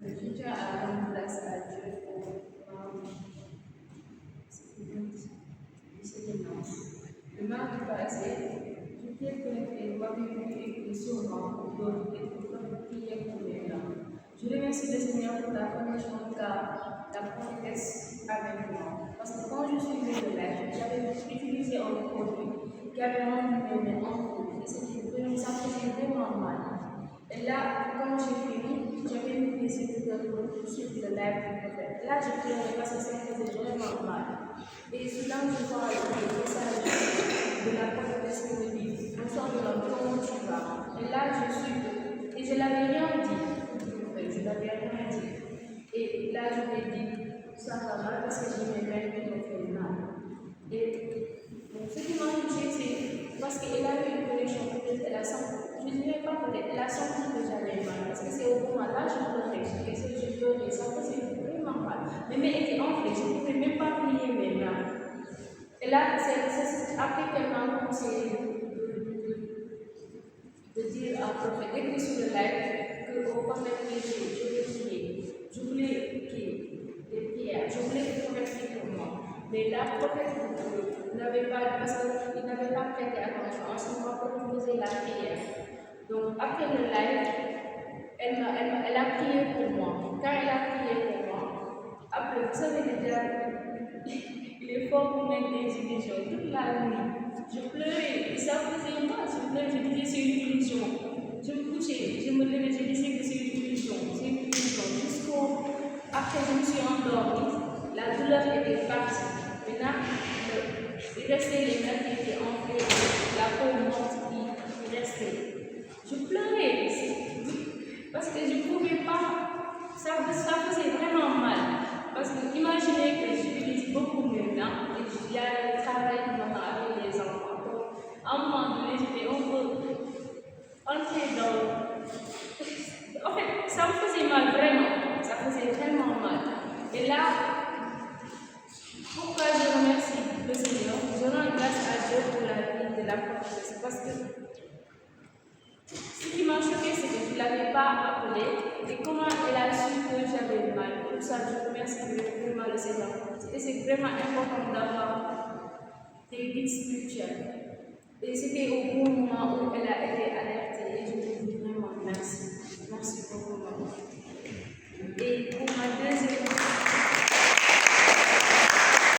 Je tiens à rendre grâce à Dieu pour le mardi passé, j'étais connecté, moi et sûrement d'autres et pour prier pour les gens. Je remercie le Seigneur pour la connexion car la promesse avec moi. Parce que quand je suis venue de l'air, j'avais utilisé un produit qui avait rendu mes mains en rouge et ça faisait vraiment mal. Et là, quand j'ai fini, j'avais mis mes écouteurs pour suivre le live du prophète. Là, je pleurais parce que ça faisait vraiment mal. Et soudain, je vois le message de la prophétesse qui me dit bonsoir de l'homme, comment tu vas? Et là, je suis. Et je n'avais rien dit. Je n'avais rien dit. Et là, je lui ai dit ça va mal parce que j'ai mes mains qui m'ont fait mal. Et donc, ce qui m'a touché, c'est parce qu'elle a eu une connexion, peut-être elle a senti, je ne dirais pas peut-être, elle a senti que j'avais mal. Parce que c'est au moment là, je pleurais, je pleurais, ça faisait vraiment mal. Mes mains étaient enflées, je ne pouvais même pas plier mes mains. Et là, c'est après qu'elle m'a conseillé de dire à prophète, d'écrire sur le live, qu'au prophète, je vais prier. Je voulais prier des prières, je voulais que le prophète prie pour moi. Mais la prophète n'avait pas, parce qu'il n'avait pas prêté attention à ce moment où faisait la prière. Donc, après le live, elle a prié pour moi. Quand elle a prié pour moi, après, vous savez déjà, il est fort pour mettre des illusions toute la nuit. Je pleurais, et ça faisait mal, je pleurais, je disais c'est une illusion. Je me couchais, je me levais, je disais que c'est une illusion, c'est une illusion. Jusqu'au, après je me suis endormie, la douleur était partie. Maintenant, il restait les mains qui étaient enflées, la peau morte qui restait. Je pleurais, parce que je ne pouvais pas, ça faisait vraiment mal. Parce que imaginez que j'utilise beaucoup mes mains et il y a le travail de maman avec les enfants. Donc, à un moment donné, j'étais un peu entrée dans. En fait, ça me faisait mal vraiment. Ça faisait vraiment mal. Et là, pourquoi je remercie le Seigneur? Je rends grâce à Dieu pour la vie de la prophétesse. Parce que ce qui m'a choqué, c'est que je ne l'avais pas appelée. Et comment elle a su que j'avais mal. Pour ça, je remercie vraiment le Seigneur. Et c'est vraiment important d'avoir des guides spirituels. Et c'était au bon moment où elle a été alertée. Et je lui dis vraiment merci. Merci beaucoup, maman.